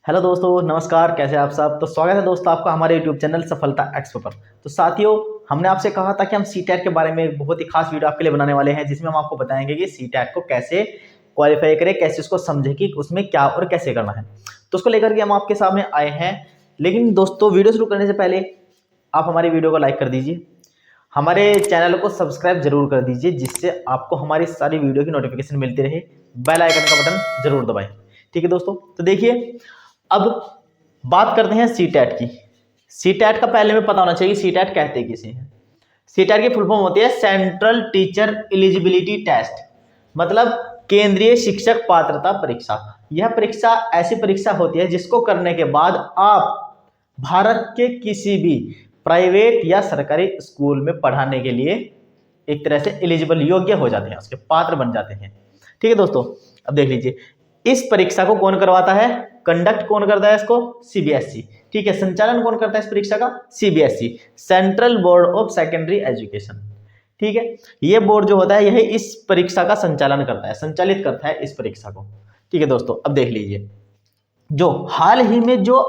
Hello दोस्तों, नमस्कार। कैसे हैं आप सब। तो स्वागत है दोस्तों आपका हमारे यूट्यूब चैनल सफलता एक्सपो पर। तो साथियों, हमने आपसे कहा था कि हम सीटेट के बारे में एक बहुत ही खास वीडियो आपके लिए बनाने वाले हैं, जिसमें हम आपको बताएंगे कि सीटेट को कैसे क्वालिफाई करें, कैसे उसको समझें कि उसमें क्या और कैसे करना है। तो उसको लेकर के हम आपके सामने आए हैं। लेकिन दोस्तों, वीडियो शुरू करने से पहले आप हमारी वीडियो को लाइक कर दीजिए, हमारे चैनल को सब्सक्राइब जरूर कर दीजिए, जिससे आपको हमारी सारी वीडियो की नोटिफिकेशन मिलती रहे। बेल आइकन का बटन जरूर दबाएं। ठीक है दोस्तों, तो देखिए, अब बात करते हैं सीटेट की। सीटेट का पहले में पता होना चाहिए सीटेट कहते किसे हैं। सीटेट की फुल फॉर्म होती है सेंट्रल टीचर एलिजिबिलिटी टेस्ट, मतलब केंद्रीय शिक्षक पात्रता परीक्षा। यह परीक्षा ऐसी परीक्षा होती है जिसको करने के बाद आप भारत के किसी भी प्राइवेट या सरकारी स्कूल में पढ़ाने के लिए एक तरह से एलिजिबल, योग्य हो जाते हैं, उसके पात्र बन जाते हैं। ठीक है दोस्तों, अब देख लीजिए, इस परीक्षा को कौन करवाता है, कंडक्ट कौन करता है इसको, सीबीएसई। ठीक है, संचालन कौन करता है इस परीक्षा का, CBSE, central board of secondary education. ठीक है, ये बोर्ड जो होता है यही इस परीक्षा का संचालन करता है, संचालित करता है इस परीक्षा को। ठीक है दोस्तों, अब देख लीजिए, जो हाल ही में जो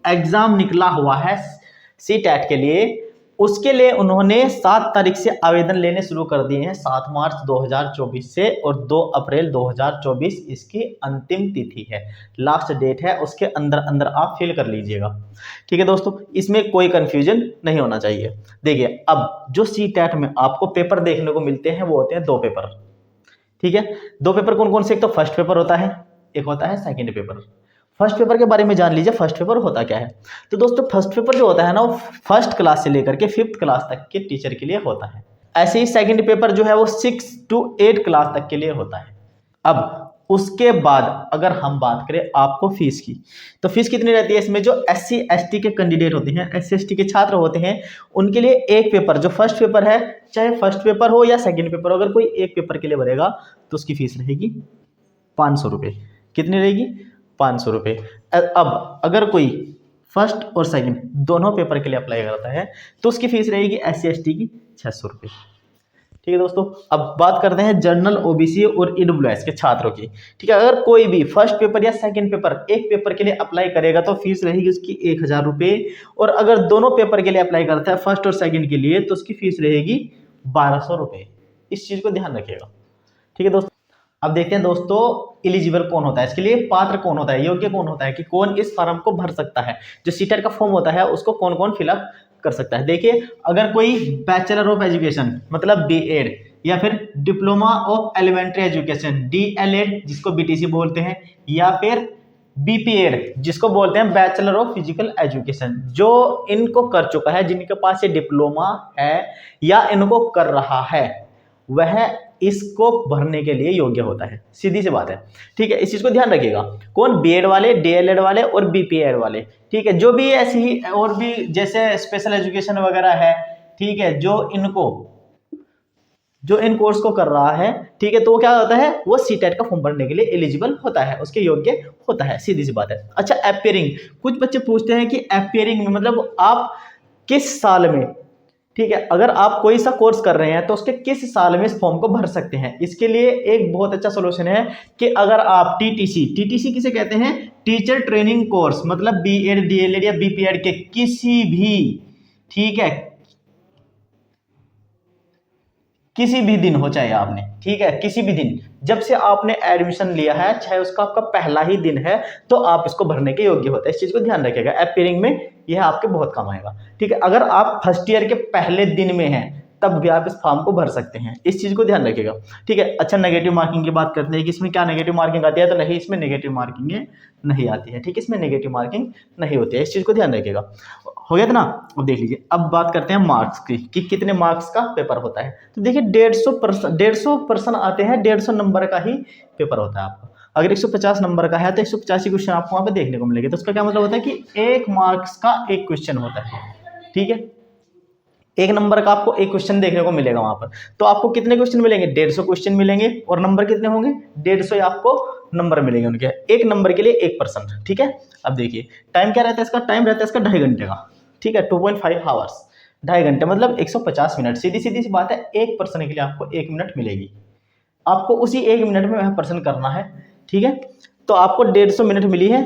एग्जाम निकला हुआ है सीटेट के लिए, उसके लिए उन्होंने 7 तारीख से आवेदन लेने शुरू कर दिए हैं, 7 मार्च 2024 से, और 2 अप्रैल 2024 इसकी अंतिम तिथि है, लास्ट डेट है। उसके अंदर अंदर आप फिल कर लीजिएगा। ठीक है दोस्तों, इसमें कोई कंफ्यूजन नहीं होना चाहिए। देखिए, अब जो सीटेट में आपको पेपर देखने को मिलते हैं वो होते हैं 2 पेपर। ठीक है, 2 पेपर कौन कौन से, एक तो फर्स्ट पेपर होता है, एक होता है सेकेंड पेपर। फर्स्ट पेपर के बारे में जान लीजिए, फर्स्ट पेपर होता क्या है। तो दोस्तों, फर्स्ट पेपर जो होता है ना, वो फर्स्ट क्लास से लेकर के 5th क्लास तक के टीचर के लिए होता है। ऐसे ही सेकंड पेपर जो है वो 6 to 8 क्लास तक के लिए होता है। अब उसके बाद अगर हम बात करें आपको फीस की, तो फीस कितनी रहती है इसमें। जो SC ST के कैंडिडेट होते हैं, SC ST के छात्र होते हैं, उनके लिए एक पेपर, जो फर्स्ट पेपर है, चाहे फर्स्ट पेपर हो या सेकेंड पेपर हो, अगर कोई एक पेपर के लिए भरेगा तो उसकी फीस रहेगी 500 रुपये। कितनी रहेगी, 500 रुपये। अब अगर कोई फर्स्ट और सेकंड दोनों पेपर के लिए अप्लाई करता है तो उसकी फीस रहेगी SC ST की 600 रुपये। ठीक है दोस्तों, अब बात करते हैं जनरल OBC और EWS के छात्रों की। ठीक है, अगर कोई भी फर्स्ट पेपर या सेकंड पेपर एक पेपर के लिए अप्लाई करेगा तो फीस रहेगी उसकी 1000 रुपये, और अगर दोनों पेपर के लिए अप्लाई करता है, फर्स्ट और सेकंड के लिए, तो उसकी फीस रहेगी 1200 रुपये। इस चीज को ध्यान रखिएगा। ठीक है दोस्तों, अब देखते हैं दोस्तों, एलिजिबल कौन होता है, इसके लिए पात्र कौन होता है, योग्य कौन होता है, कि कौन इस फॉर्म को भर सकता है। जो सीटेट का फॉर्म होता है उसको कौन कौन फिलअप कर सकता है। देखिए, अगर कोई बैचलर ऑफ एजुकेशन मतलब BEd, या फिर diploma of elementary education DLEd जिसको BTC बोलते हैं, या फिर BPEd जिसको बोलते हैं बैचलर ऑफ फिजिकल एजुकेशन, जो इनको कर चुका है, जिनके पास ये डिप्लोमा है या इनको कर रहा है, वह इसको भरने के लिए योग्य होता है। सीधी सी बात है। ठीक है, इस चीज को ध्यान रखिएगा। कौन, BEd वाले, DLEd वाले और BPEd वाले। ठीक है, जो भी ऐसी ही और भी जैसे स्पेशल एजुकेशन वगैरह है, ठीक है, जो इन कोर्स को कर रहा है, ठीक है, तो वो क्या होता है, वो सीटेट का फॉर्म भरने के लिए एलिजिबल होता है, उसके योग्य होता है। सीधी सी बात है। अच्छा, अपियरिंग, कुछ बच्चे पूछते हैं कि अपियरिंग में मतलब आप किस साल में, ठीक है, अगर आप कोई सा कोर्स कर रहे हैं तो उसके किस साल में इस फॉर्म को भर सकते हैं। इसके लिए एक बहुत अच्छा सोल्यूशन है कि अगर आप TTC किसे कहते हैं, टीचर ट्रेनिंग कोर्स, मतलब BEd DLEd या BPEd के किसी भी, ठीक है, किसी भी दिन हो चाहे आपने, ठीक है, किसी भी दिन जब से आपने एडमिशन लिया है, चाहे उसका आपका पहला ही दिन है, तो आप इसको भरने के योग्य होते हैं। इस चीज को ध्यान रखिएगा, अपियरिंग में यह आपके बहुत काम आएगा। ठीक है, अगर आप फर्स्ट ईयर के पहले दिन में हैं तब भी आप इस फॉर्म को भर सकते हैं। इस चीज को ध्यान रखिएगा। ठीक है, अच्छा, नेगेटिव मार्किंग की बात करते हैं कि इसमें क्या नेगेटिव मार्किंग आती है, तो नहीं, इसमें नेगेटिव मार्किंग नहीं आती है। ठीक है, इसमें नेगेटिव मार्किंग नहीं होती है। इस चीज को ध्यान रखिएगा। हो गया था ना। अब देख लीजिए, अब बात करते हैं मार्क्स की, कि कितने मार्क्स का पेपर होता है। तो देखिए, 150 आते हैं, 150 नंबर का ही पेपर होता है आपका। अगर 150 नंबर का है तो 185 क्वेश्चन आपको वहां पे देखने को मिलेंगे। तो उसका क्या मतलब होता है कि 1 मार्क्स का 1 क्वेश्चन होता है। ठीक है, 1 नंबर का आपको 1 क्वेश्चन देखने को मिलेगा वहां पर। तो आपको कितने क्वेश्चन मिलेंगे, 150 क्वेश्चन मिलेंगे, और नंबर कितने होंगे, 150 आपको नंबर मिलेंगे उनके, 1 नंबर के लिए 1%। ठीक है, अब देखिए, टाइम क्या रहता है इसका, टाइम रहता है इसका 2.5 घंटे का। ठीक है, 2.5 आवर्स, 2.5 घंटे मतलब 150 मिनट। सीधी सीधी सी बात है, 1% के लिए आपको 1 मिनट मिलेगी, आपको उसी 1 मिनट में वह पर्सन करना है। ठीक है, तो आपको 150 मिनट मिली है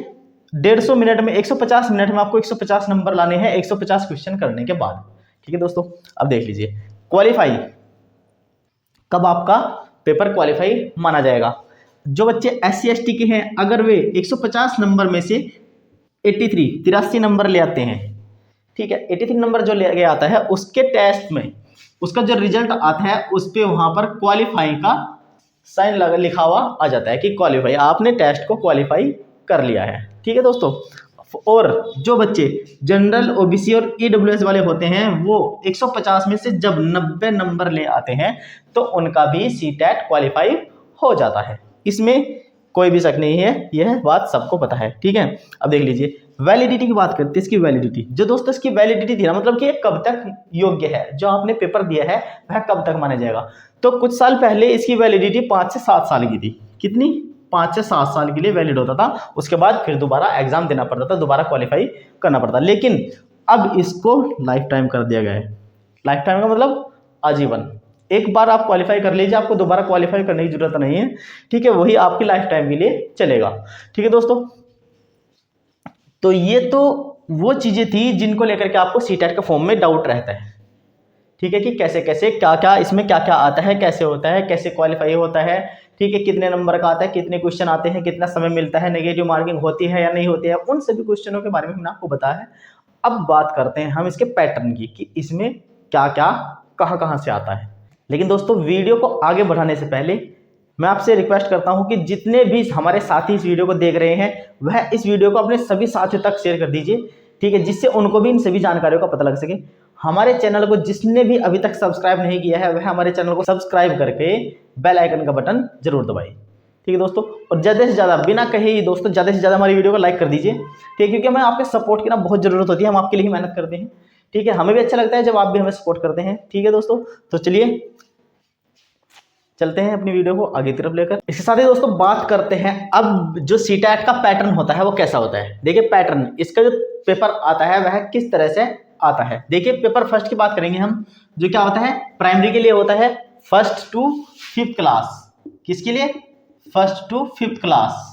150 मिनट में 150 मिनट में आपको 150 नंबर लाने हैं 150 क्वेश्चन करने के बाद। ठीक है दोस्तों, अब देख लीजिए क्वालिफाई, कब आपका पेपर क्वालिफाई माना जाएगा। जो बच्चे SC ST के हैं, अगर वे 150 नंबर में से 83 नंबर ले आते हैं, ठीक है, 83 नंबर जो ले गया आता है उसके टेस्ट में उसका जो रिजल्ट आता है उस पे वहां पर क्वालिफाई का साइन लिखा हुआ आ जाता है कि क्वालिफाई, आपने टेस्ट को क्वालिफाई कर लिया है। ठीक है दोस्तों, और जो बच्चे जनरल, OBC और EWS वाले होते हैं वो 150 में से जब 90 नंबर ले आते हैं तो उनका भी CTET क्वालिफाई हो जाता है। इसमें कोई भी शक नहीं है, यह बात सबको पता है। ठीक है, अब देख लीजिए वैलिडिटी की बात करते हैं। इसकी वैलिडिटी, जो दोस्तों इसकी वैलिडिटी थी ना, मतलब कि कब तक योग्य है, जो आपने पेपर दिया है वह कब तक माना जाएगा। तो कुछ साल पहले इसकी वैलिडिटी 5 से 7 साल की थी। कितनी? 5 से 7 साल के लिए वैलिड होता था, उसके बाद फिर दोबारा एग्जाम देना पड़ता था, दोबारा क्वालिफाई करना पड़ता। लेकिन अब इसको लाइफ टाइम कर दिया गया है। लाइफ टाइम का मतलब आजीवन, एक बार आप क्वालिफाई कर लीजिए, आपको दोबारा क्वालिफाई करने की जरूरत नहीं है। ठीक है, वही आपकी लाइफ टाइम के लिए चलेगा। ठीक है दोस्तों, तो ये तो वो चीजें थी जिनको लेकर के आपको CTET के फॉर्म में डाउट रहता है। ठीक है, कि कैसे कैसे क्या क्या इसमें क्या क्या आता है, कैसे होता है, कैसे क्वालिफाई होता है। ठीक है, कितने नंबर का आता है, कितने क्वेश्चन आते हैं, कितना समय मिलता है, नेगेटिव मार्किंग होती है या नहीं होती है, उन सभी क्वेश्चनों के बारे में हमने आपको बताया है। अब बात करते हैं हम इसके पैटर्न की, कि इसमें क्या क्या कहाँ कहाँ से आता है। लेकिन दोस्तों वीडियो को आगे बढ़ाने से पहले मैं आपसे रिक्वेस्ट करता हूं कि जितने भी हमारे साथी इस वीडियो को देख रहे हैं वह इस वीडियो को अपने सभी साथियों तक शेयर कर दीजिए। ठीक है, जिससे उनको भी इन सभी जानकारियों का पता लग सके। हमारे चैनल को जिसने भी अभी तक सब्सक्राइब नहीं किया है वह हमारे चैनल को सब्सक्राइब करके बेल आइकन का बटन जरूर दबाइए। ठीक है दोस्तों, और ज़्यादा से ज़्यादा, बिना कहे ही दोस्तों, ज़्यादा से ज़्यादा हमारी वीडियो को लाइक कर दीजिए। ठीक है, क्योंकि हमें आपके सपोर्ट की ना बहुत ज़रूरत होती है, हम आपके लिए ही मेहनत करते हैं। ठीक है, हमें भी अच्छा लगता है जब आप भी हमें सपोर्ट करते हैं। ठीक है दोस्तों, तो चलिए चलते हैं अपनी वीडियो को आगे तरफ लेकर। इसके साथ ही दोस्तों बात करते हैं अब जो CTET का पैटर्न होता है वो कैसा होता है। देखिए पैटर्न, इसका जो पेपर आता है वह किस तरह से आता है। देखिए पेपर फर्स्ट की बात करेंगे हम, जो क्या होता है प्राइमरी के लिए होता है 1st to 5th क्लास। किसके लिए? 1st to 5th class.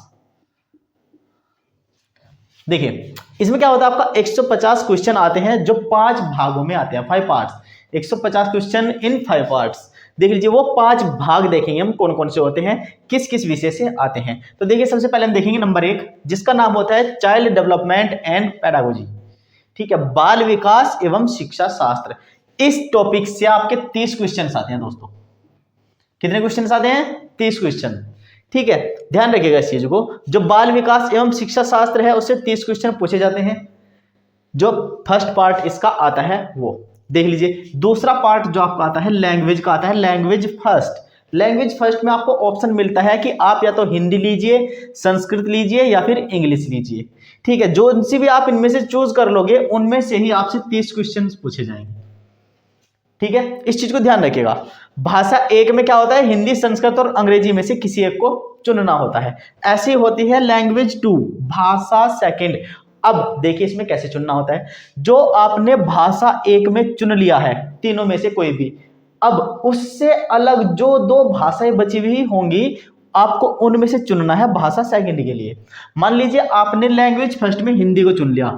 देखिए इसमें क्या होता है, आपका 150 क्वेश्चन आते हैं जो 5 भागों में आते हैं, 5 पार्ट्स। 150 question in 5 parts. देख लीजिए वो 5 भाग देखेंगे हम कौन कौन से होते हैं, किस किस विषय से आते हैं। तो देखिए सबसे पहले हम देखेंगे नंबर 1, जिसका नाम होता है चाइल्ड डेवलपमेंट एंड पेडागोजी। ठीक है, बाल विकास एवं शिक्षा शास्त्र। इस टॉपिक से आपके 30 क्वेश्चन आते हैं दोस्तों। कितने क्वेश्चन आते हैं? 30 क्वेश्चन। ठीक है, ध्यान रखिएगा इस चीज को। जो बाल विकास एवं शिक्षा शास्त्र है उससे 30 क्वेश्चन पूछे जाते हैं। जो फर्स्ट पार्ट इसका आता है वो देख लीजिए। दूसरा पार्ट जो आपका आता है लैंग्वेज का आता है, लैंग्वेज फर्स्ट। लैंग्वेज फर्स्ट में आपको ऑप्शन मिलता है कि आप या तो हिंदी लीजिए, संस्कृत लीजिए या फिर इंग्लिश लीजिए। ठीक है, जो सी भी आप इनमें से चूज कर लोगे उनमें से ही आपसे 30 क्वेश्चन पूछे जाएंगे। ठीक है, इस चीज को ध्यान रखिएगा। भाषा एक में क्या होता है, हिंदी, संस्कृत और अंग्रेजी में से किसी एक को चुनना होता है। ऐसी होती है लैंग्वेज 2, भाषा सेकंड। अब देखिए इसमें कैसे चुनना होता है। जो आपने भाषा एक में चुन लिया है, तीनों में से कोई भी, अब उससे अलग जो 2 भाषाएं बची हुई होंगी आपको उनमें से चुनना है भाषा सेकंड के लिए। मान लीजिए आपने लैंग्वेज फर्स्ट में हिंदी को चुन लिया,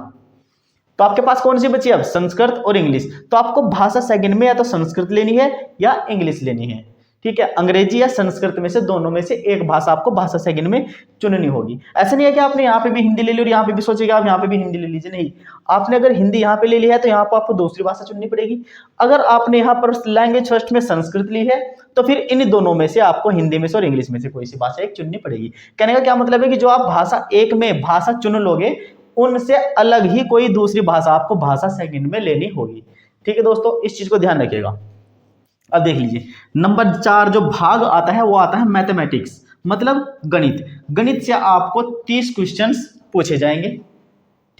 तो आपके पास कौन सी बची अब? संस्कृत और इंग्लिश। तो आपको भाषा सेकंड में या तो संस्कृत लेनी है या इंग्लिश लेनी है। ठीक है, अंग्रेजी या संस्कृत में से दोनों में से एक भाषा आपको भाषा सेकंड में चुननी होगी। ऐसा नहीं है कि आपने यहाँ पे भी हिंदी ले ली और यहाँ पे भी सोचेगा आप यहाँ पे भी हिंदी ले लीजिए, नहीं। आपने अगर हिंदी यहाँ पे ले ली है तो यहाँ पर आपको दूसरी भाषा चुननी पड़ेगी। अगर आपने यहाँ पर लैंग्वेज फर्स्ट में संस्कृत ली है तो फिर इन दोनों में से आपको हिंदी में से और इंग्लिश में से कोई सी भाषा एक चुननी पड़ेगी। कहने का क्या मतलब है कि जो आप भाषा एक में भाषा चुन लोगे उनसे अलग ही कोई दूसरी भाषा आपको भाषा सेकंड में लेनी होगी। ठीक है दोस्तों, इस चीज को ध्यान रखिएगा। अब देख लीजिए नंबर 4 जो भाग आता है वो आता है मैथमेटिक्स, मतलब गणित। गणित से आपको 30 क्वेश्चंस पूछे जाएंगे।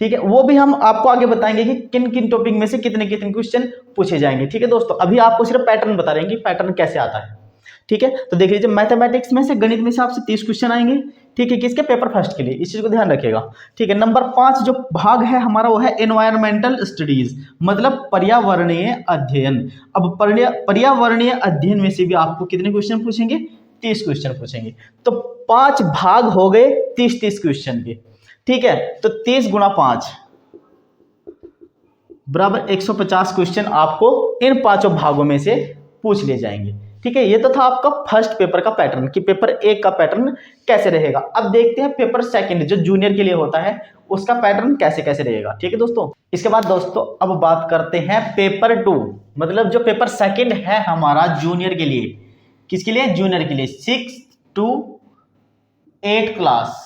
ठीक है, वो भी हम आपको आगे बताएंगे कि किन किन टॉपिक में से कितने कितने क्वेश्चन पूछे जाएंगे। ठीक है दोस्तों, अभी आपको सिर्फ पैटर्न बता रहे हैं कि पैटर्न कैसे आता है। ठीक है, तो देख लीजिए मैथमेटिक्स में से, गणित में से आपसे 30 क्वेश्चन आएंगे। ठीक है, किसके? पेपर फर्स्ट के लिए। इस चीज को ध्यान रखिएगा। ठीक है, नंबर 5 जो भाग है हमारा वो है एनवायरमेंटल स्टडीज, मतलब पर्यावरणीय अध्ययन। अब पर्यावरणीय अध्ययन में से भी आपको कितने क्वेश्चन पूछेंगे? 30 क्वेश्चन पूछेंगे। तो 5 भाग हो गए 30-30 क्वेश्चन के। ठीक है, तो 30 गुणा 5 बराबर 150 क्वेश्चन आपको इन पांचों भागों में से पूछ लिए जाएंगे। ठीक है, ये तो था आपका फर्स्ट पेपर का पैटर्न कि पेपर 1 का पैटर्न कैसे रहेगा। अब देखते हैं पेपर सेकंड जो जूनियर के लिए होता है उसका पैटर्न कैसे कैसे रहेगा। ठीक है दोस्तों, इसके बाद दोस्तों अब बात करते हैं पेपर 2, मतलब जो पेपर सेकंड है हमारा जूनियर के लिए। किसके लिए? जूनियर के लिए, 6 to 8 क्लास।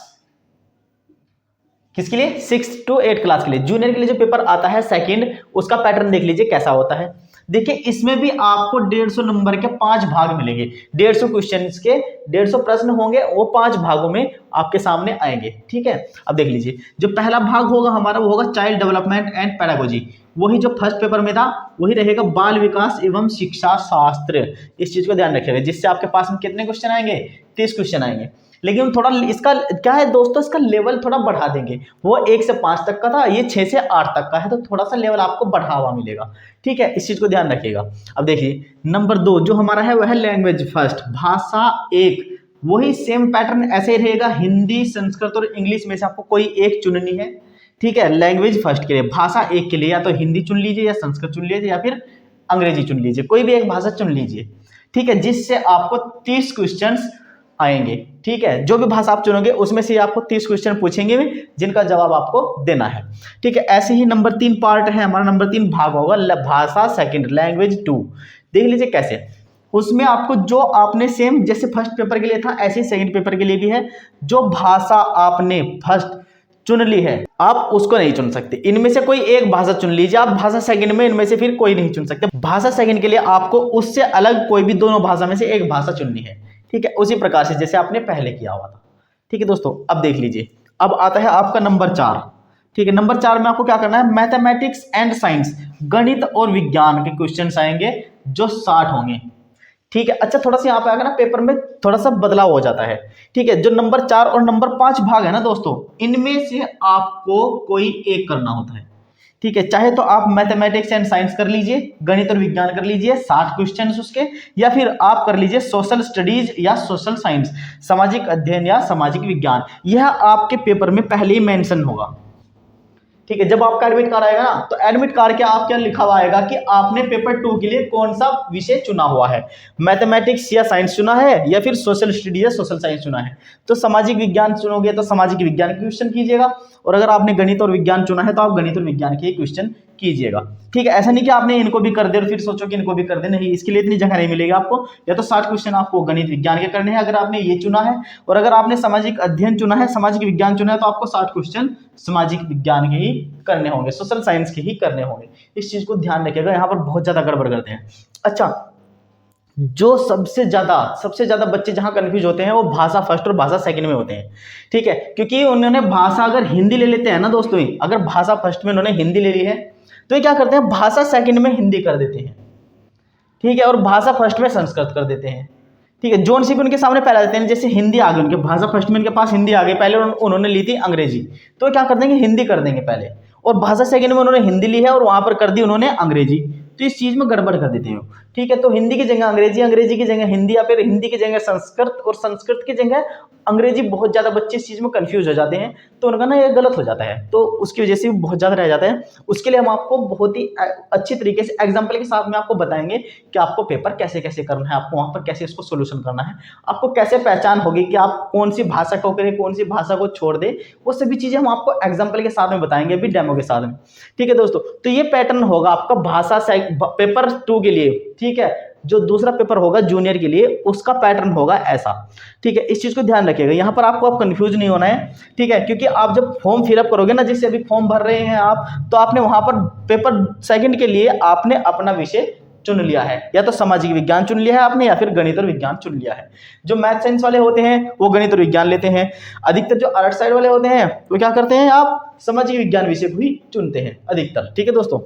किसके लिए? 6 to 8 क्लास के लिए। जूनियर के लिए जो पेपर आता है सेकंड, उसका पैटर्न देख लीजिए कैसा होता है। देखिए इसमें भी आपको 150 नंबर के 5 भाग मिलेंगे। 150 क्वेश्चंस के 150 प्रश्न होंगे, वो 5 भागों में आपके सामने आएंगे। ठीक है, अब देख लीजिए जो पहला भाग होगा हमारा वो होगा चाइल्ड डेवलपमेंट एंड पेडागोजी। वही जो फर्स्ट पेपर में था वही रहेगा बाल विकास एवं शिक्षा शास्त्र। इस चीज को ध्यान रखिएगा, जिससे आपके पास में कितने क्वेश्चन आएंगे? 30 क्वेश्चन आएंगे। लेकिन थोड़ा इसका क्या है दोस्तों, इसका लेवल थोड़ा बढ़ा देंगे। वो 1 से 5 तक का था, ये 6 से 8 तक का है, तो थोड़ा सा लेवल आपको बढ़ावा मिलेगा। ठीक है, इस चीज को ध्यान रखिएगा। अब देखिए नंबर 2 जो हमारा है वह है लैंग्वेज फर्स्ट, भाषा 1। वही सेम पैटर्न ऐसे ही रहेगा, हिंदी, संस्कृत और इंग्लिश में से आपको कोई एक चुननी है। ठीक है, लैंग्वेज फर्स्ट के लिए, भाषा 1 के लिए या तो हिंदी चुन लीजिए या संस्कृत चुन लीजिए या फिर अंग्रेजी चुन लीजिए, कोई भी एक भाषा चुन लीजिए। ठीक है, जिससे आपको 30 क्वेश्चंस आएंगे। ठीक है, जो भी भाषा आप चुनोगे उसमें से आपको 30 क्वेश्चन पूछेंगे भी, जिनका जवाब आपको देना है। ठीक है, ऐसे ही नंबर 3 पार्ट है हमारा, नंबर 3 भाग होगा भाषा सेकंड, लैंग्वेज 2। देख लीजिए कैसे, उसमें आपको जो आपने सेम जैसे फर्स्ट पेपर के लिए था ऐसे ही सेकंड पेपर के लिए भी है। जो भाषा आपने फर्स्ट चुन ली है आप उसको नहीं चुन सकते, इनमें से कोई एक भाषा चुन लीजिए आप। भाषा सेकंड में इनमें से फिर कोई नहीं चुन सकते। भाषा सेकंड के लिए आपको उससे अलग कोई भी दोनों भाषा में से एक भाषा चुननी है। ठीक है, उसी प्रकार से जैसे आपने पहले किया हुआ था। ठीक है दोस्तों, अब देख लीजिए, अब आता है आपका नंबर 4। ठीक है, नंबर 4 में आपको क्या करना है? मैथमेटिक्स एंड साइंस, गणित और विज्ञान के क्वेश्चंस आएंगे जो 60 होंगे। ठीक है, अच्छा थोड़ा सा यहाँ पे आएगा ना पेपर में थोड़ा सा बदलाव हो जाता है। ठीक है, जो नंबर 4 और नंबर 5 भाग है ना दोस्तों, इनमें से आपको कोई एक करना होता है। ठीक है, चाहे तो आप मैथमेटिक्स एंड साइंस कर लीजिए, गणित और विज्ञान कर लीजिए 60 क्वेश्चंस उसके, या फिर आप कर लीजिए सोशल स्टडीज या सोशल साइंस, सामाजिक अध्ययन या सामाजिक विज्ञान। यह आपके पेपर में पहले ही मेंशन होगा। ठीक है, जब आपका एडमिट कार्ड आएगा ना तो एडमिट कार्ड के आप क्या लिखा हुआ आएगा कि आपने पेपर 2 के लिए कौन सा विषय चुना हुआ है, मैथमेटिक्स या साइंस चुना है या फिर सोशल स्टडी या सोशल साइंस चुना है। तो सामाजिक विज्ञान चुनोगे तो सामाजिक विज्ञान के क्वेश्चन कीजिएगा, और अगर आपने गणित और विज्ञान चुना है तो आप गणित और विज्ञान के क्वेश्चन कीजिएगा। ठीक है, ऐसा नहीं कि आपने इनको भी कर दे और फिर सोचो कि इनको भी कर दे, नहीं, इसके लिए इतनी जगह नहीं मिलेगी आपको। या तो 60 क्वेश्चन आपको गणित विज्ञान के करने हैं अगर आपने ये चुना है, और अगर आपने सामाजिक अध्ययन चुना है, सामाजिक विज्ञान चुना है, तो आपको 60 क्वेश्चन सामाजिक विज्ञान के ही करने होंगे, सोशल साइंस के ही करने होंगे। इस चीज को ध्यान रखिएगा, यहाँ पर बहुत ज्यादा गड़बड़ करते हैं। अच्छा, जो सबसे ज्यादा बच्चे जहां कंफ्यूज होते हैं वो भाषा फर्स्ट और भाषा सेकंड में होते हैं। ठीक है, क्योंकि उन्होंने भाषा अगर हिंदी ले लेते हैं ना दोस्तों, अगर भाषा फर्स्ट में उन्होंने हिंदी ले ली है तो ये क्या करते हैं, भाषा सेकंड में हिंदी कर देते हैं। ठीक है, और भाषा फर्स्ट में संस्कृत कर देते हैं। ठीक है, जोन सी भी उनके सामने फैला देते हैं, जैसे हिंदी आ गई उनके, भाषा फर्स्ट में उनके पास हिंदी आ गई, पहले उन्होंने ली थी अंग्रेजी, तो क्या कर देंगे, हिंदी कर देंगे पहले, और भाषा सेकंड में उन्होंने हिंदी ली है और वहां पर कर दी उन्होंने अंग्रेजी, तो इस चीज में गड़बड़ कर देते हैं। ठीक है, तो हिंदी की जगह अंग्रेजी, अंग्रेजी की जगह हिंदी, या फिर हिंदी की जगह संस्कृत और संस्कृत की जगह अंग्रेजी। बहुत ज्यादा बच्चे इस चीज में कंफ्यूज हो जाते हैं, तो उनका ना ये गलत हो जाता है, तो उसकी वजह से भी बहुत ज्यादा रह जाता है। उसके लिए हम आपको बहुत ही अच्छी तरीके से एग्जाम्पल के साथ में आपको बताएंगे कि आपको पेपर कैसे कैसे करना है, आपको वहां पर कैसे इसको सोल्यूशन करना है, आपको कैसे पहचान होगी कि आप कौन सी भाषा को करें, कौन सी भाषा को छोड़ दे, वो सभी चीजें हम आपको एग्जाम्पल के साथ में बताएंगे, अभी डेमो के साथ में। ठीक है दोस्तों, तो ये पैटर्न होगा आपका भाषा पेपर 2 के लिए। ठीक है, जो दूसरा पेपर होगा जूनियर के लिए उसका पैटर्न होगा ऐसा। ठीक है, इस चीज को ध्यान रखिएगा, यहाँ पर आपको आप कंफ्यूज नहीं होना है। ठीक है, क्योंकि आप जब फॉर्म फिलअप करोगे ना, जैसे अभी फॉर्म भर रहे हैं आप, तो आपने वहां पर पेपर सेकंड के लिए आपने अपना विषय चुन लिया है, या तो सामाजिक विज्ञान चुन लिया है आपने, या फिर गणित और विज्ञान चुन लिया है। जो मैथ साइंस वाले होते हैं वो गणित और विज्ञान लेते हैं, अधिकतर जो आर्ट साइड वाले होते हैं वो क्या करते हैं, आप सामाजिक विज्ञान विषय को ही चुनते हैं अधिकतर। ठीक है दोस्तों,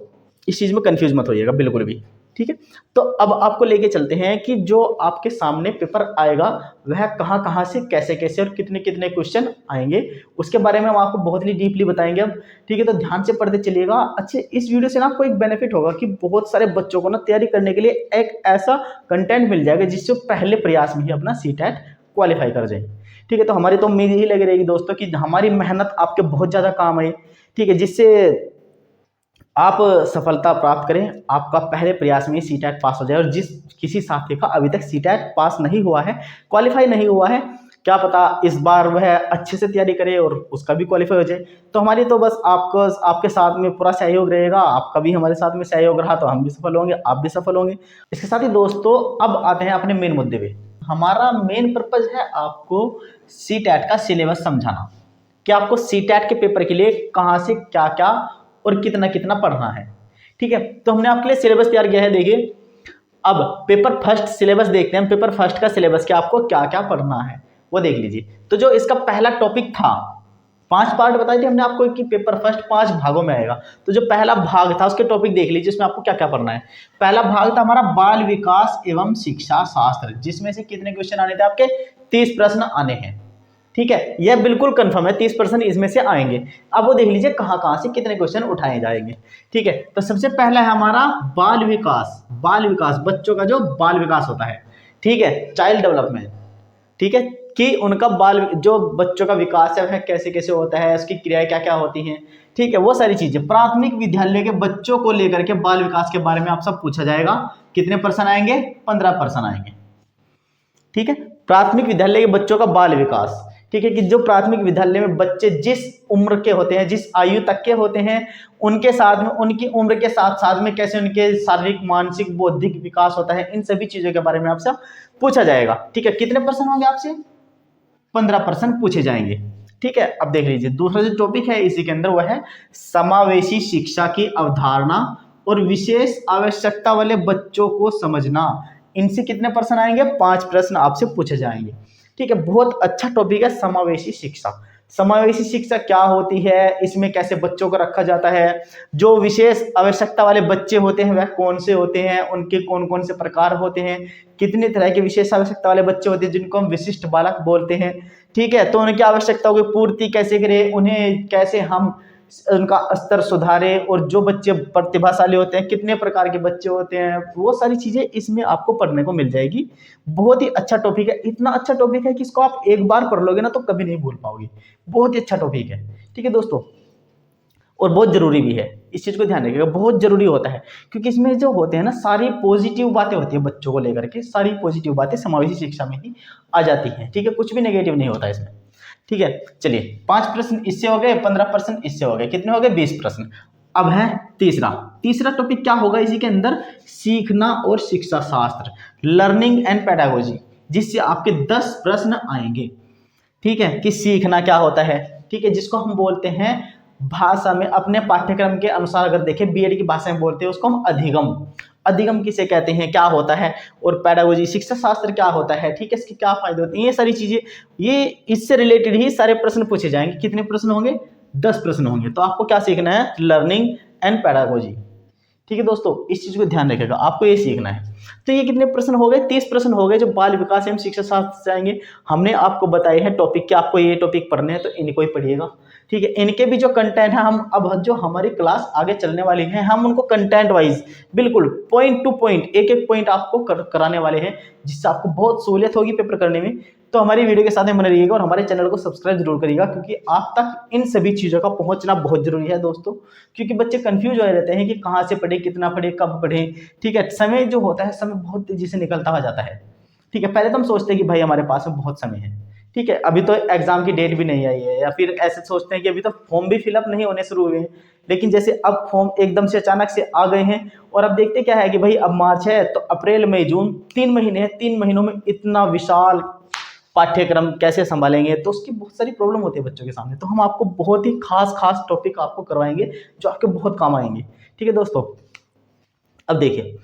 इस चीज में कंफ्यूज मत होइएगा बिल्कुल भी। ठीक है, तो अब आपको लेके चलते हैं कि जो आपके सामने पेपर आएगा वह कहाँ कहाँ से कैसे कैसे और कितने कितने क्वेश्चन आएंगे, उसके बारे में हम आपको बहुत ही डीपली बताएंगे अब। ठीक है, तो ध्यान से पढ़ते चलिएगा। अच्छे, इस वीडियो से ना आपको एक बेनिफिट होगा कि बहुत सारे बच्चों को ना तैयारी करने के लिए एक ऐसा कंटेंट मिल जाएगा जिससे पहले प्रयास में ही अपना सीटेट क्वालिफाई कर जाए। ठीक है, तो हमारी तो उम्मीद यही लगी रहेगी दोस्तों कि हमारी मेहनत आपके बहुत ज़्यादा काम आए, ठीक है, जिससे आप सफलता प्राप्त करें, आपका पहले प्रयास में सीटेट पास हो जाए। और जिस किसी साथी का अभी तक सीटेट पास नहीं हुआ है, क्वालिफाई नहीं हुआ है, क्या पता इस बार वह अच्छे से तैयारी करे और उसका भी क्वालिफाई हो जाए। तो हमारी तो बस आपको आपके साथ में पूरा सहयोग रहेगा, आपका भी हमारे साथ में सहयोग रहा तो हम भी सफल होंगे, आप भी सफल होंगे। इसके साथ ही दोस्तों अब आते हैं अपने मेन मुद्दे पे। हमारा मेन पर्पज है आपको सीटेट का सिलेबस समझाना, कि आपको सीटेट के पेपर के लिए कहाँ से क्या क्या और कितना कितना पढ़ना है। ठीक है, तो हमने आपके लिए सिलेबस तैयार किया है। देखिए, अब पेपर फर्स्ट सिलेबस देखते हैं। पेपर फर्स्ट का सिलेबस कि आपको क्या क्या पढ़ना है वो देख लीजिए। तो जो इसका पहला टॉपिक था, 5 पार्ट बताए थे हमने आपको कि पेपर फर्स्ट 5 भागों में आएगा। तो जो पहला भाग था उसके टॉपिक देख लीजिए, इसमें आपको क्या क्या पढ़ना है। पहला भाग था हमारा बाल विकास एवं शिक्षा शास्त्र, जिसमें से कितने क्वेश्चन आने थे आपके? 30 प्रश्न आने हैं। ठीक है, यह बिल्कुल कंफर्म है, 30% इसमें से आएंगे। अब वो देख लीजिए कहाँ कहाँ से कितने क्वेश्चन उठाए जाएंगे। ठीक है, तो सबसे पहला है हमारा बाल विकास। बाल विकास, बच्चों का जो बाल विकास होता है, ठीक है, चाइल्ड डेवलपमेंट। ठीक है, कि उनका जो बच्चों का विकास है वह कैसे कैसे होता है, उसकी क्रियाएं क्या क्या होती हैं। ठीक है, वो सारी चीजें प्राथमिक विद्यालय के बच्चों को लेकर के बाल विकास के बारे में आप सब पूछा जाएगा। कितने परसेंट आएंगे? 15% आएंगे। ठीक है, प्राथमिक विद्यालय के बच्चों का बाल विकास। ठीक है, कि जो प्राथमिक विद्यालय में बच्चे जिस उम्र के होते हैं, जिस आयु तक के होते हैं, उनके साथ में उनकी उम्र के साथ साथ में कैसे उनके शारीरिक मानसिक बौद्धिक विकास होता है, इन सभी चीजों के बारे में आपसे पूछा जाएगा। ठीक है, कितने परसेंट होंगे आपसे? 15% पूछे जाएंगे। ठीक है, अब देख लीजिए दूसरा जो टॉपिक है इसी के अंदर वह है समावेशी शिक्षा की अवधारणा और विशेष आवश्यकता वाले बच्चों को समझना। इनसे कितने परसेंट आएंगे? 5 प्रश्न आपसे पूछे जाएंगे। ठीक है, बहुत अच्छा टॉपिक है समावेशी शिक्षा। समावेशी शिक्षा क्या होती है, इसमें कैसे बच्चों को रखा जाता है, जो विशेष आवश्यकता वाले बच्चे होते हैं वह कौन से होते हैं, उनके कौन कौन से प्रकार होते हैं, कितने तरह के विशेष आवश्यकता वाले बच्चे होते हैं जिनको हम विशिष्ट बालक बोलते हैं। ठीक है, तो उनकी आवश्यकताओं की पूर्ति कैसे करें, उन्हें कैसे हम उनका स्तर सुधारे, और जो बच्चे प्रतिभाशाली होते हैं कितने प्रकार के बच्चे होते हैं, वो सारी चीजें इसमें आपको पढ़ने को मिल जाएगी। बहुत ही अच्छा टॉपिक है, इतना अच्छा टॉपिक है कि इसको आप एक बार पढ़ लोगे ना तो कभी नहीं भूल पाओगे। बहुत ही अच्छा टॉपिक है। ठीक है दोस्तों, और बहुत जरूरी भी है, इस चीज को ध्यान रखिएगा, बहुत जरूरी होता है, क्योंकि इसमें जो होते हैं ना सारी पॉजिटिव बातें होती है बच्चों को लेकर के, सारी पॉजिटिव बातें समावेशी शिक्षा में ही आ जाती हैं। ठीक है, कुछ भी नेगेटिव नहीं होता इसमें। ठीक है, चलिए 5 प्रश्न इससे हो गए, 15% इससे हो गए, कितने हो गए? 20 प्रश्न। अब है तीसरा टॉपिक क्या होगा इसी के अंदर? सीखना और शिक्षा शास्त्र, लर्निंग एंड पेडागोजी, जिससे आपके 10 प्रश्न आएंगे। ठीक है, कि सीखना क्या होता है, ठीक है, जिसको हम बोलते हैं भाषा में अपने पाठ्यक्रम के अनुसार अगर देखें बीएड की भाषा में बोलते हैं उसको हम अधिगम। अधिगम किसे कहते हैं, क्या होता है, और पेडागोजी शिक्षा शास्त्र क्या होता है, ठीक है, इसके क्या फायदे होते हैं, ये सारी चीजें, ये इससे रिलेटेड ही सारे प्रश्न पूछे जाएंगे। कितने प्रश्न होंगे? 10 प्रश्न होंगे। तो आपको क्या सीखना है? Learning and pedagogy. ठीक है दोस्तों, इस चीज को ध्यान रखिएगा, आपको ये सीखना है। तो ये कितने प्रश्न हो गए? 30 प्रश्न हो गए जो बाल विकास एवं शिक्षा शास्त्र से आएंगे। हमने आपको बताए हैं टॉपिक कि आपको ये टॉपिक पढ़ने हैं तो इनको ही पढ़िएगा। ठीक है, इनके भी जो कंटेंट है, हम अब जो हमारी क्लास आगे चलने वाली है हम उनको कंटेंट वाइज बिल्कुल पॉइंट टू पॉइंट एक एक पॉइंट आपको कराने वाले हैं, जिससे आपको बहुत सहूलियत होगी पेपर करने में। तो हमारी वीडियो के साथ में बने रहिएगा और हमारे चैनल को सब्सक्राइब जरूर करिएगा, क्योंकि आप तक इन सभी चीज़ों का पहुंचना बहुत जरूरी है दोस्तों। क्योंकि बच्चे कंफ्यूज हो रहते हैं कि कहाँ से पढ़े, कितना पढ़े, कब पढ़े। ठीक है, समय जो होता है समय बहुत तेजी से निकलता हुआ जाता है। ठीक है, पहले तो हम सोचते हैं कि भाई हमारे पास में बहुत समय है, ठीक है, अभी तो एग्जाम की डेट भी नहीं आई है, या फिर ऐसे सोचते हैं कि अभी तो फॉर्म भी फिलअप नहीं होने शुरू हुए हैं। लेकिन जैसे अब फॉर्म एकदम से अचानक से आ गए हैं, और अब देखते क्या है कि भाई अब मार्च है तो अप्रैल मई जून 3 महीने हैं, 3 महीनों में इतना विशाल पाठ्यक्रम कैसे संभालेंगे, तो उसकी बहुत सारी प्रॉब्लम होती है बच्चों के सामने। तो हम आपको बहुत ही खास टॉपिक आपको करवाएंगे जो आपके बहुत काम आएंगे। ठीक है दोस्तों, अब देखिए,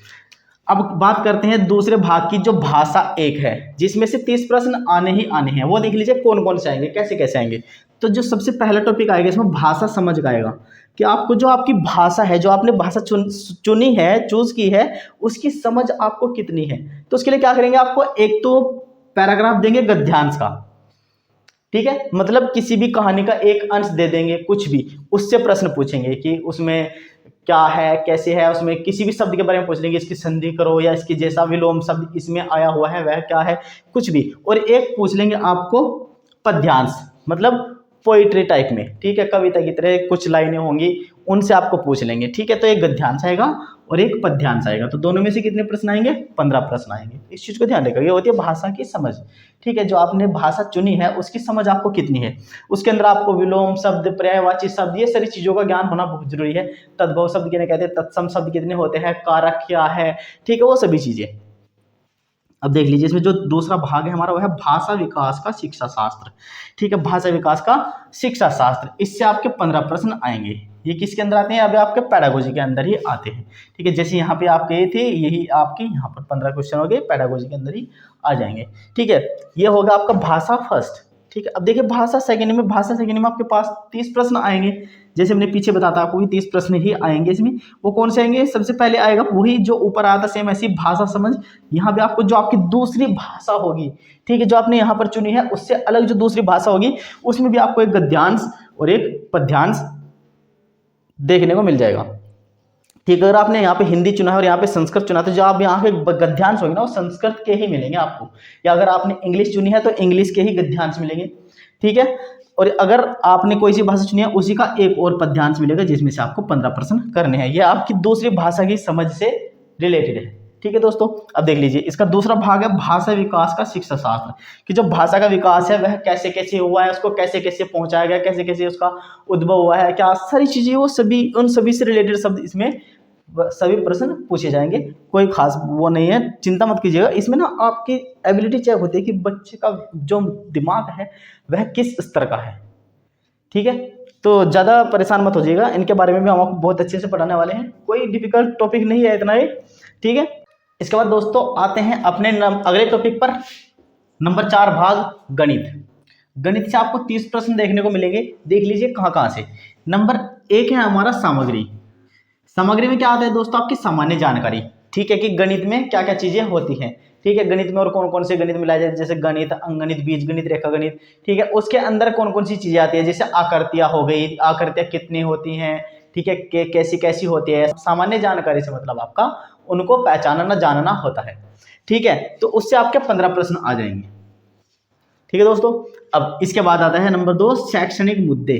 अब बात करते हैं दूसरे भाग की, जो भाषा 1 है, जिसमें से 30 प्रश्न आने ही आने हैं। वो देख लीजिए कौन कौन से आएंगे, कैसे कैसे आएंगे। तो जो सबसे पहला टॉपिक आएगा इसमें भाषा समझ का आएगा, कि आपको जो आपकी भाषा है, जो आपने भाषा चुनी है, चूज की है, उसकी समझ आपको कितनी है। तो उसके लिए क्या करेंगे, आपको एक तो पैराग्राफ देंगे गद्यांश का। ठीक है, मतलब किसी भी कहानी का एक अंश दे देंगे, कुछ भी, उससे प्रश्न पूछेंगे कि उसमें क्या है, कैसे है, उसमें किसी भी शब्द के बारे में पूछ लेंगे, इसकी संधि करो, या इसकी जैसा विलोम शब्द इसमें आया हुआ है वह क्या है, कुछ भी। और एक पूछ लेंगे आपको पद्यांश, मतलब पोइट्री टाइप में, ठीक है, कविता की तरह कुछ लाइनें होंगी, उनसे आपको पूछ लेंगे, ठीक है। तो एक गद्यांश आएगा और एक पद्यांश आएगा, तो दोनों में से कितने प्रश्न आएंगे? 15 प्रश्न आएंगे। इस चीज को ध्यान रखिएगा, ये होती है भाषा की समझ, ठीक है। जो आपने भाषा चुनी है उसकी समझ आपको कितनी है, उसके अंदर आपको विलोम शब्द, पर्यायवाची शब्द, ये सारी चीजों का ज्ञान होना बहुत जरूरी है। तद्भव शब्द कितने कहते हैं, तत्सम शब्द कितने होते हैं, कारक क्या है, ठीक है, वो सभी चीजें। अब देख लीजिए, इसमें जो दूसरा भाग है हमारा वो है भाषा विकास का शिक्षा शास्त्र, ठीक है, भाषा विकास का शिक्षा शास्त्र। इससे आपके 15 प्रश्न आएंगे। ये किसके अंदर आते हैं? अभी आपके पेडागोजी के अंदर ही आते हैं, ठीक है। जैसे यहाँ पे आपके ये थे, यही आपके यहाँ पर 15 क्वेश्चन हो गए, पेडागोजी के अंदर ही आ जाएंगे, ठीक है। ये होगा आपका भाषा फर्स्ट, ठीक है। अब देखिए भाषा सेकंड में, भाषा सेकंड में आपके पास 30 प्रश्न आएंगे। जैसे हमने पीछे बताया आपको 30 प्रश्न ही आएंगे इसमें। वो कौन से आएंगे? सबसे पहले आएगा वही जो ऊपर आया था सेम ऐसी भाषा समझ। यहाँ पे आपको जो आपकी दूसरी भाषा होगी, ठीक है, जो आपने यहाँ पर चुनी है उससे अलग जो दूसरी भाषा होगी, उसमें भी आपको एक गद्यांश और एक पद्यांश देखने को मिल जाएगा, ठीक है। अगर आपने यहाँ पे हिंदी चुना है और यहाँ पे संस्कृत चुना, तो जो आप यहाँ के गद्यांश होंगे ना वो संस्कृत के ही मिलेंगे आपको, या अगर आपने इंग्लिश चुनी है तो इंग्लिश के ही गद्यांश मिलेंगे, ठीक है। और अगर आपने कोई सी भाषा चुनी है उसी का एक और पद्यांश मिलेगा, जिसमें से आपको 15 प्रश्न करने हैं। ये आपकी दूसरी भाषा की समझ से रिलेटेड है, ठीक है दोस्तों। अब देख लीजिए, इसका दूसरा भाग है भाषा विकास का शिक्षा शास्त्र, कि जो भाषा का विकास है वह कैसे कैसे हुआ है, उसको कैसे कैसे पहुंचाया गया, कैसे कैसे उसका उद्भव हुआ है, क्या सारी चीजें, वो सभी उन सभी से रिलेटेड शब्द इसमें सभी प्रश्न पूछे जाएंगे। कोई खास वो नहीं है, चिंता मत कीजिएगा। इसमें ना आपकी एबिलिटी चेक होती है कि बच्चे का जो दिमाग है वह किस स्तर का है, ठीक है। तो ज़्यादा परेशान मत हो जाइएगा, इनके बारे में भी हम आपको बहुत अच्छे से पढ़ाने वाले हैं, कोई डिफिकल्ट टॉपिक नहीं है इतना ही, ठीक है। इसके बाद दोस्तों आते हैं अपने अगले टॉपिक पर, नंबर 4 भाग गणित। गणित से आपको 30 प्रश्न देखने को मिलेंगे। देख लीजिए कहाँ कहाँ से। नंबर 1 है हमारा सामग्री। सामग्री में क्या आता है दोस्तों? आपकी सामान्य जानकारी, ठीक है, कि गणित में क्या क्या चीजें होती हैं, ठीक है। गणित में और कौन कौन से गणित मिलाए जाते हैं, जैसे गणित, अंकगणित, बीजगणित, रेखागणित, ठीक है। उसके अंदर कौन कौन सी चीजें आती है, जैसे आकृतियां हो गई, आकृतियां कितनी होती हैं, ठीक है, कैसी कैसी होती है। सामान्य जानकारी से मतलब आपका उनको पहचानना जानना होता है, ठीक है। तो उससे आपके 15 प्रश्न आ जाएंगे, ठीक है दोस्तों। अब इसके बाद आता है नंबर 2 शैक्षणिक मुद्दे,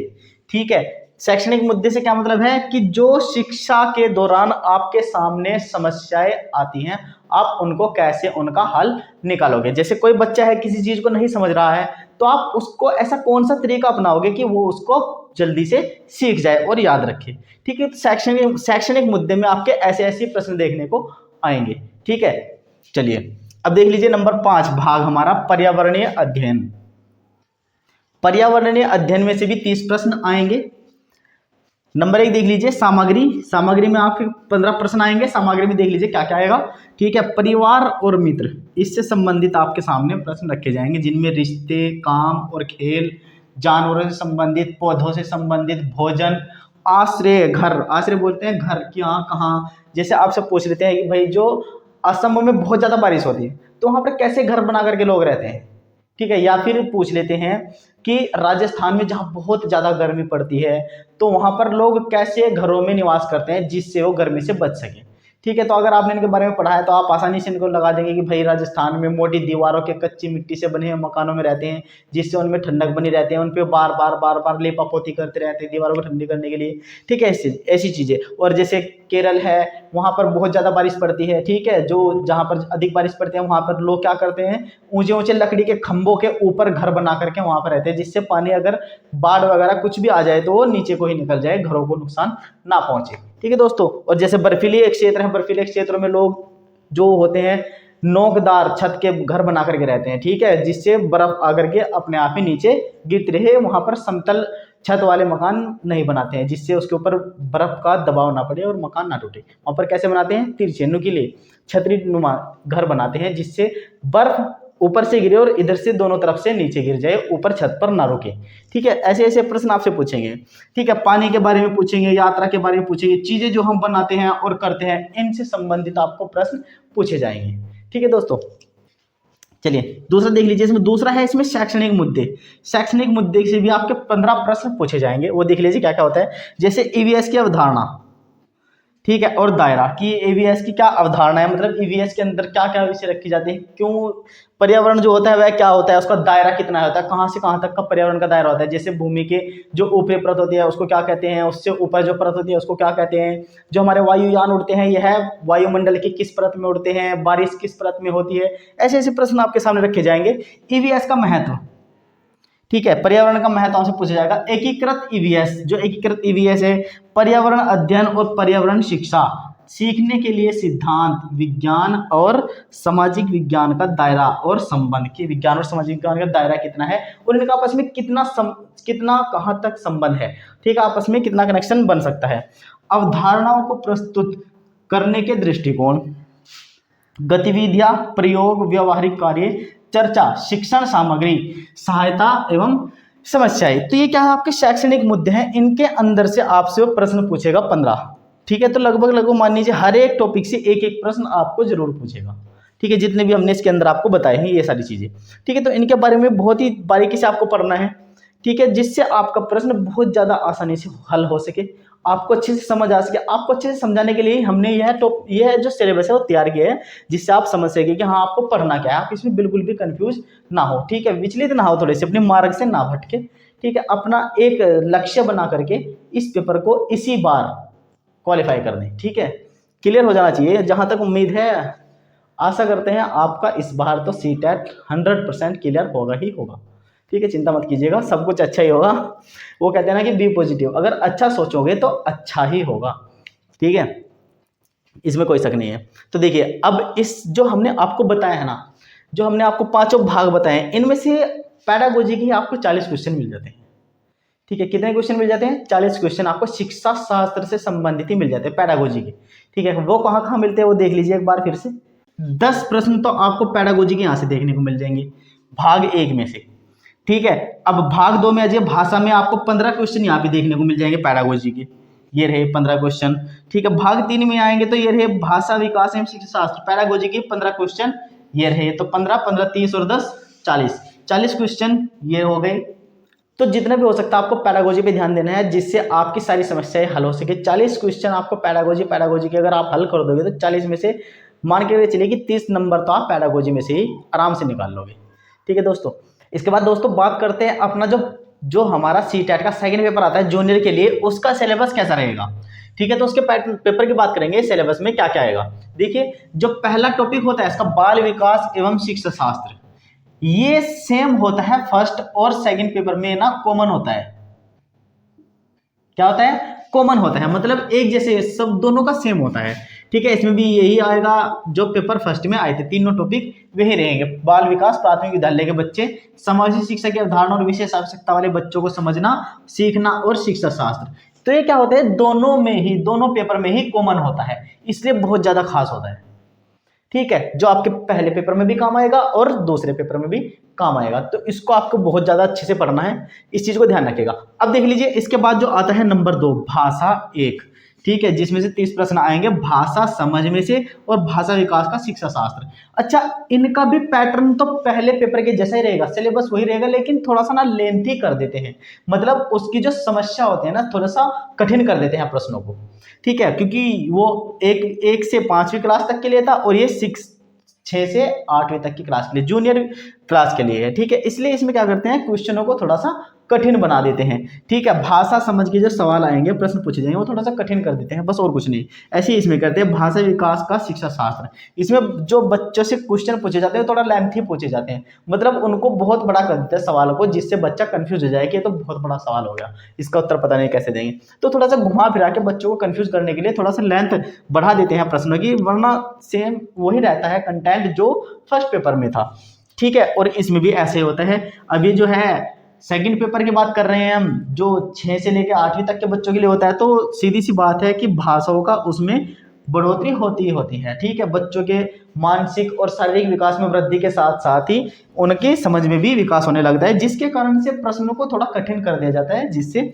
ठीक है। शैक्षणिक मुद्दे से क्या मतलब है कि जो शिक्षा के दौरान आपके सामने समस्याएं आती हैं, आप उनको कैसे उनका हल निकालोगे। जैसे कोई बच्चा है किसी चीज को नहीं समझ रहा है, तो आप उसको ऐसा कौन सा तरीका अपनाओगे कि वो उसको जल्दी से सीख जाए और याद रखे, ठीक है। शैक्षणिक मुद्दे में आपके ऐसे ऐसे प्रश्न देखने को आएंगे, ठीक है। चलिए अब देख लीजिए नंबर 5 भाग हमारा पर्यावरणीय अध्ययन। पर्यावरणीय अध्ययन में से भी 30 प्रश्न आएंगे। नंबर 1 देख लीजिए सामग्री। सामग्री में आपके 15 प्रश्न आएंगे। सामग्री में देख लीजिए क्या क्या आएगा, ठीक है। परिवार और मित्र, इससे संबंधित आपके सामने प्रश्न रखे जाएंगे, जिनमें रिश्ते, काम और खेल, जानवरों से संबंधित, पौधों से संबंधित, भोजन, आश्रय, घर, आश्रय बोलते हैं घर की, यहाँ कहाँ। जैसे आपसे पूछ लेते हैं कि भाई जो असम में बहुत ज्यादा बारिश होती है तो वहां पर कैसे घर बना करके लोग रहते हैं, ठीक है। या फिर पूछ लेते हैं कि राजस्थान में जहाँ बहुत ज्यादा गर्मी पड़ती है तो वहां पर लोग कैसे घरों में निवास करते हैं जिससे वो गर्मी से बच सके, ठीक है। तो अगर आपने इनके बारे में पढ़ा है तो आप आसानी से इनको लगा देंगे कि भाई राजस्थान में मोटी दीवारों के कच्ची मिट्टी से बने हुए मकानों में रहते हैं, जिससे उनमें ठंडक बनी रहती है, उन पर बार बार लेपा पोती करते रहते हैं दीवारों को ठंडी करने के लिए, ठीक है। ऐसी चीजें। और जैसे केरल है, वहां पर बहुत ज्यादा बारिश पड़ती है, ठीक है। जो जहां पर अधिक बारिश पड़ती है वहां पर लोग क्या करते हैं, ऊंचे ऊंचे लकड़ी के खंभों के ऊपर घर बना करके वहां पर रहते हैं, जिससे पानी अगर बाढ़ वगैरह कुछ भी आ जाए तो वो नीचे को ही निकल जाए, घरों को नुकसान ना पहुंचे, ठीक है दोस्तों। और जैसे बर्फीली क्षेत्र है, बर्फीले क्षेत्रों में लोग जो होते हैं नोकदार छत के घर बना करके रहते हैं, ठीक है, जिससे बर्फ आकर के अपने आप ही नीचे गिरती रहे। वहां पर समतल छत वाले मकान नहीं बनाते हैं, जिससे उसके ऊपर बर्फ का दबाव ना पड़े और मकान ना टूटे। वहां पर कैसे बनाते हैं, तिरछे नुकीले छतरी नुमा घर बनाते हैं, जिससे बर्फ ऊपर से गिरे और इधर से दोनों तरफ से नीचे गिर जाए, ऊपर छत पर ना रुके, ठीक है। ऐसे ऐसे प्रश्न आपसे पूछेंगे, ठीक है। पानी के बारे में पूछेंगे, यात्रा के बारे में पूछेंगे, चीजें जो हम बनाते हैं और करते हैं इनसे संबंधित आपको प्रश्न पूछे जाएंगे, ठीक है दोस्तों। चलिए दूसरा देख लीजिए, इसमें दूसरा है इसमें शैक्षणिक मुद्दे। शैक्षणिक मुद्दे से भी आपके 15 प्रश्न पूछे जाएंगे। वो देख लीजिए क्या क्या होता है। जैसे ईवीएस की अवधारणा, ठीक है, और दायरा कि ईवीएस की क्या अवधारणा है, मतलब ईवीएस के अंदर क्या क्या विषय रखी जाती है, क्यों पर्यावरण जो होता है वह क्या होता है, उसका दायरा कितना होता है, कहाँ से कहाँ तक का पर्यावरण का दायरा होता है। जैसे भूमि के जो ऊपरी परत होती है उसको क्या कहते हैं, उससे ऊपर जो परत होती है उसको क्या कहते हैं, जो हमारे वायुयान उड़ते हैं यह वायुमंडल की किस परत में उड़ते हैं, बारिश किस परत में होती है। ऐसे ऐसे प्रश्न आपके सामने रखे जाएंगे। ईवीएस का महत्व, ठीक है, पर्यावरण का महत्व हमसे पूछा जाएगा। एकीकृत ईवीएस, जो एकीकृत ईवीएस है, पर्यावरण अध्ययन और पर्यावरण शिक्षा, सीखने के लिए सिद्धांत, विज्ञान और सामाजिक विज्ञान का दायरा और संबंध, कि विज्ञान और सामाजिक विज्ञान का दायरा कितना है और इनका आपस में कितना कहाँ तक संबंध है, ठीक है, आपस में कितना कनेक्शन बन सकता है। अवधारणाओं को प्रस्तुत करने के दृष्टिकोण, गतिविधियां, प्रयोग, व्यवहारिक कार्य, चर्चा, शिक्षण सामग्री, सहायता एवं समस्याएं। तो ये क्या है, आपके शैक्षणिक मुद्दे हैं, इनके अंदर से आपसे वो प्रश्न पूछेगा 15, ठीक है। तो लगभग मान लीजिए हर एक टॉपिक से एक एक प्रश्न आपको जरूर पूछेगा, ठीक है, जितने भी हमने इसके अंदर आपको बताए हैं ये सारी चीजें, ठीक है। तो इनके बारे में बहुत ही बारीकी से आपको पढ़ना है, ठीक है, जिससे आपका प्रश्न बहुत ज्यादा आसानी से हल हो सके, आपको अच्छे से समझ आ सके। आपको अच्छे से समझाने के लिए हमने यह जो सिलेबस है वो तैयार किया है, जिससे आप समझ सके कि हाँ आपको पढ़ना क्या है, आप इसमें बिल्कुल भी कंफ्यूज ना हो, ठीक है, विचलित ना हो, थोड़े से अपने मार्ग से ना भटके, ठीक है। अपना एक लक्ष्य बना करके इस पेपर को इसी बार क्वालिफाई कर दें, ठीक है, क्लियर हो जाना चाहिए। जहां तक उम्मीद है, आशा करते हैं आपका इस बार तो सीटेट 100% क्लियर होगा ही होगा, ठीक है, चिंता मत कीजिएगा, सब कुछ अच्छा ही होगा। वो कहते हैं ना कि बी पॉजिटिव, अगर अच्छा सोचोगे तो अच्छा ही होगा, ठीक है, इसमें कोई शक नहीं है। तो देखिए, अब इस जो हमने आपको बताया है ना, जो हमने आपको पांचों भाग बताए हैं, इनमें से पैडागोजी के आपको 40 क्वेश्चन मिल जाते हैं, ठीक है। कितने क्वेश्चन मिल जाते हैं? 40 क्वेश्चन आपको शिक्षा शास्त्र से संबंधित ही मिल जाते हैं, पैडागोजी के, ठीक है। वो कहाँ कहाँ मिलते हैं वो देख लीजिए एक बार फिर से। 10 प्रश्न तो आपको पैडागोजी के यहाँ से देखने को मिल जाएंगे भाग 1 में से, ठीक है। अब भाग 2 में आ जाइए, भाषा में आपको 15 क्वेश्चन यहाँ पे देखने को मिल जाएंगे पैडागोजी के, ये रहे 15 क्वेश्चन, ठीक है। भाग 3 में आएंगे तो ये रहे भाषा विकास एवं शिक्षा शास्त्र, पैडागोजी के 15 क्वेश्चन ये रहे, तो 15 15 30 और 10 40 क्वेश्चन ये हो गए। तो जितना भी हो सकता है आपको पैडागोजी पे ध्यान देना है, जिससे आपकी सारी समस्याएं हल हो सके। 40 क्वेश्चन आपको पैडागोजी के अगर आप हल कर दोगे तो 40 में से मान के चलिए कि 30 नंबर तो आप पैडागोजी में से ही आराम से निकाल लोगे, ठीक है दोस्तों। इसके बाद दोस्तों बात करते हैं अपना जो हमारा सीटेट का सेकंड पेपर आता है जूनियर के लिए, उसका सिलेबस कैसा रहेगा, ठीक है। तो उसके पेपर की बात करेंगे, सिलेबस में क्या क्या आएगा। देखिए, जो पहला टॉपिक होता है इसका बाल विकास एवं शिक्षा शास्त्र, ये सेम होता है फर्स्ट और सेकंड पेपर में ना, कॉमन होता है। क्या होता है? कॉमन होता है, मतलब एक जैसे सब दोनों का सेम होता है, ठीक है। इसमें भी यही आएगा जो पेपर फर्स्ट में आए थे, तीनों टॉपिक वही रहेंगे। बाल विकास, प्राथमिक विद्यालय के बच्चे, सामाजिक शिक्षा की अवधारणा और विशेष आवश्यकता वाले बच्चों को समझना सीखना, और शिक्षा शास्त्र। तो ये क्या होता है, दोनों में ही, दोनों पेपर में ही कॉमन होता है, इसलिए बहुत ज्यादा खास होता है, ठीक है, जो आपके पहले पेपर में भी काम आएगा और दूसरे पेपर में भी काम आएगा। तो इसको आपको बहुत ज्यादा अच्छे से पढ़ना है, इस चीज को ध्यान रखिएगा। अब देख लीजिए, इसके बाद जो आता है नंबर 2, भाषा 1, ठीक है, जिसमें से 30 प्रश्न आएंगे भाषा समझ में से और भाषा विकास का शिक्षा शास्त्र। अच्छा, इनका भी पैटर्न तो पहले पेपर के जैसा ही रहेगा, सिलेबस वही रहेगा, लेकिन थोड़ा सा ना लेंथी कर देते हैं, मतलब उसकी जो समस्या होती है ना थोड़ा सा कठिन कर देते हैं प्रश्नों को, ठीक है, क्योंकि वो एक से 5वीं क्लास तक के लिए था और ये 6 से 8वीं तक की क्लास के लिए, जूनियर क्लास के लिए है, ठीक है। इसलिए इसमें क्या करते हैं, क्वेश्चनों को थोड़ा सा कठिन बना देते हैं, ठीक है। भाषा समझ के जो सवाल आएंगे, प्रश्न पूछे जाएंगे, वो थोड़ा सा कठिन कर देते हैं, बस और कुछ नहीं। ऐसे ही इसमें करते हैं भाषा विकास का शिक्षा शास्त्र, इसमें जो बच्चों से क्वेश्चन पूछे जाते हैं थोड़ा लेंथी पूछे जाते हैं, मतलब उनको बहुत बड़ा कर देते हैं सवालों को, जिससे बच्चा कंफ्यूज हो जाए कि ये तो बहुत बड़ा सवाल हो गया, इसका उत्तर पता नहीं कैसे देंगे। तो थोड़ा सा घुमा फिरा के बच्चों को कंफ्यूज करने के लिए थोड़ा सा लेंथ बढ़ा देते हैं प्रश्नों की, वरना सेम वही रहता है कंटेंट जो फर्स्ट पेपर में था, ठीक है। और इसमें भी ऐसे होता है। अभी जो है सेकंड पेपर की बात कर रहे हैं हम, जो 6 से लेकर 8वीं तक के बच्चों के लिए होता है, तो सीधी सी बात है कि भाषाओं का उसमें बढ़ोतरी होती ही होती है, ठीक है। बच्चों के मानसिक और शारीरिक विकास में वृद्धि के साथ साथ ही उनकी समझ में भी विकास होने लगता है, जिसके कारण से प्रश्नों को थोड़ा कठिन कर दिया जाता है, जिससे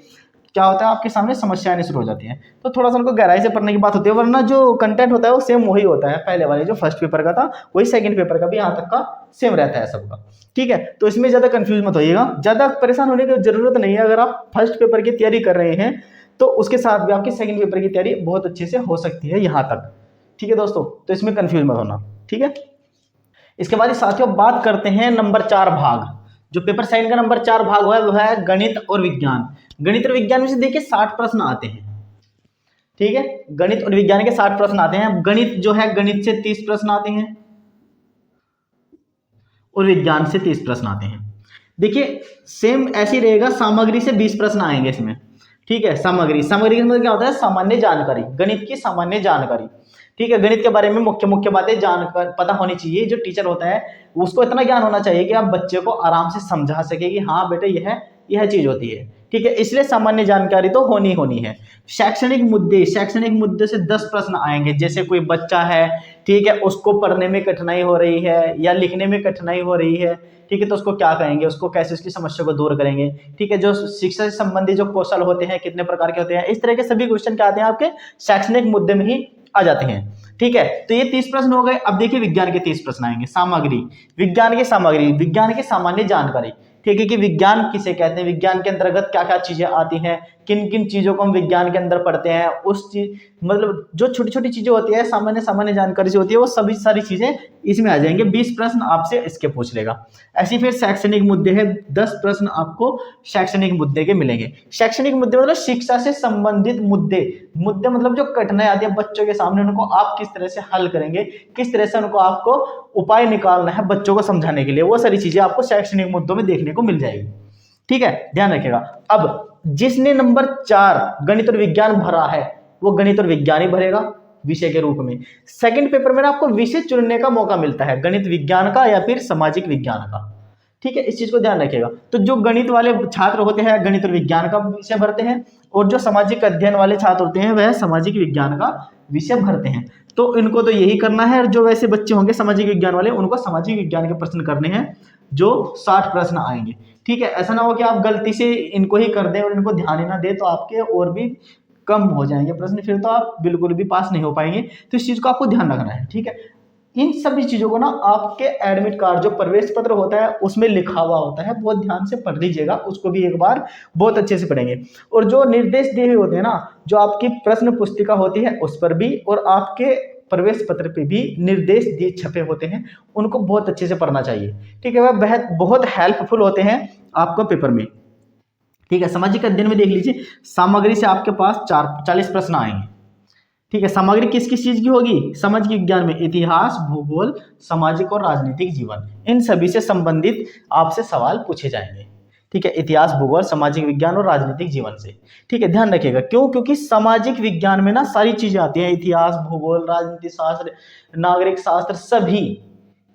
क्या होता है, आपके सामने समस्याएं शुरू हो जाती हैं। तो थोड़ा सा उनको गहराई से पढ़ने की बात होती है, वरना जो कंटेंट होता है वो सेम वही होता है, पहले वाले जो फर्स्ट पेपर का था वही सेकंड पेपर का भी यहाँ तक का सेम रहता है सबका, ठीक है। तो इसमें ज़्यादा कंफ्यूज मत होइएगा, ज़्यादा परेशान होने की जरूरत नहीं है। अगर आप फर्स्ट पेपर की तैयारी कर रहे हैं तो उसके साथ भी आपकी सेकंड पेपर की तैयारी बहुत अच्छे से हो सकती है यहाँ तक। ठीक है दोस्तों, तो इसमें कंफ्यूज मत होना। ठीक है, इसके बाद साथियों बात करते हैं नंबर 4 भाग। जो पेपर साइंस का नंबर 4 भाग हुआ है वह है गणित और विज्ञान। गणित और विज्ञान में से देखिए 60 प्रश्न आते हैं। ठीक है, गणित और विज्ञान के 60 प्रश्न आते हैं। गणित जो है, गणित से 30 प्रश्न आते हैं और विज्ञान से 30 प्रश्न आते हैं। देखिए सेम ऐसे ही रहेगा, सामग्री से 20 प्रश्न आएंगे इसमें। ठीक है, सामग्री का मतलब क्या होता है? सामान्य जानकारी, गणित की सामान्य जानकारी। ठीक है, गणित के बारे में मुख्य मुख्य बातें जानकर पता होनी चाहिए। जो टीचर होता है उसको इतना ज्ञान होना चाहिए कि आप बच्चे को आराम से समझा सके कि हाँ बेटा यह चीज होती है। ठीक है, इसलिए सामान्य जानकारी तो होनी है। शैक्षणिक मुद्दे से 10 प्रश्न आएंगे। जैसे कोई बच्चा है, ठीक है, उसको पढ़ने में कठिनाई हो रही है या लिखने में कठिनाई हो रही है, ठीक है, तो उसको क्या कहेंगे, उसको कैसे उसकी समस्या को दूर करेंगे। ठीक है, जो शिक्षा से संबंधित जो कौशल होते हैं कितने प्रकार के होते हैं, इस तरह के सभी क्वेश्चन क्या आते हैं आपके शैक्षणिक मुद्दे में ही आ जाते हैं। ठीक है, तो ये 30 प्रश्न हो गए। अब देखिए विज्ञान के 30 प्रश्न आएंगे। सामग्री, विज्ञान की सामान्य जानकारी। ठीक है, कि विज्ञान किसे कहते हैं, विज्ञान के अंतर्गत क्या क्या चीजें आती हैं, किन किन चीजों को हम विज्ञान के अंदर पढ़ते हैं, उस चीज मतलब जो छोटी छोटी चीजें होती है सामान्य जानकारी से होती है, वो सभी सारी चीजें इसमें आ जाएंगे। 20 प्रश्न आपसे इसके पूछ लेगा। ऐसी फिर शैक्षणिक मुद्दे है, 10 प्रश्न आपको शैक्षणिक मुद्दे के मिलेंगे। शैक्षणिक मुद्दे मतलब शिक्षा से संबंधित मुद्दे मतलब जो कठिनाई आती है बच्चों के सामने, उनको आप किस तरह से हल करेंगे, किस तरह से उनको आपको उपाय निकालना है बच्चों को समझाने के लिए, वो सारी चीजें आपको शैक्षणिक मुद्दों में देखने को मिल जाएगी। ठीक है, ध्यान रखिएगा। अब जिसने नंबर 4 गणित और विज्ञान भरा है वो गणित और विज्ञान ही भरेगा विषय के रूप में। सेकंड पेपर में आपको विषय चुनने का मौका मिलता है, गणित विज्ञान का या फिर सामाजिक विज्ञान का। ठीक है, इस चीज को ध्यान रखिएगा। तो जो गणित वाले छात्र होते हैं गणित और विज्ञान का विषय भरते हैं, और जो सामाजिक अध्ययन वाले छात्र होते हैं वह सामाजिक विज्ञान का विषय भरते हैं। तो इनको तो यही करना है, और जो वैसे बच्चे होंगे सामाजिक विज्ञान वाले उनको सामाजिक विज्ञान के प्रश्न करने हैं, जो 60 प्रश्न आएंगे। ठीक है, ऐसा ना हो कि आप गलती से इनको ही कर दें और इनको ध्यान ही ना दें, तो आपके और भी कम हो जाएंगे प्रश्न, फिर तो आप बिल्कुल भी पास नहीं हो पाएंगे। तो इस चीज को आपको ध्यान रखना है। ठीक है, इन सभी चीजों को ना आपके एडमिट कार्ड जो प्रवेश पत्र होता है उसमें लिखा हुआ होता है, बहुत ध्यान से पढ़ लीजिएगा, उसको भी एक बार बहुत अच्छे से पढ़ेंगे। और जो निर्देश दिए हुए होते हैं ना, जो आपकी प्रश्न पुस्तिका होती है उस पर भी, और आपके प्रवेश पत्र पे भी निर्देश दिए छपे होते हैं, उनको बहुत अच्छे से पढ़ना चाहिए। ठीक है, वह बहुत हेल्पफुल होते हैं आपको पेपर में। ठीक है, सामाजिक अध्ययन में देख लीजिए, सामग्री से आपके पास 40 प्रश्न आएंगे। ठीक है, सामग्री किस किस चीज की होगी? सामाजिक विज्ञान में इतिहास, भूगोल, सामाजिक और राजनीतिक जीवन, इन सभी से संबंधित आपसे सवाल पूछे जाएंगे। ठीक है, इतिहास, भूगोल, सामाजिक विज्ञान और राजनीतिक जीवन से। ठीक है, ध्यान रखिएगा। क्यों? क्योंकि सामाजिक विज्ञान में ना सारी चीजें आती हैं, इतिहास, भूगोल, राजनीति शास्त्र, नागरिक शास्त्र, सभी।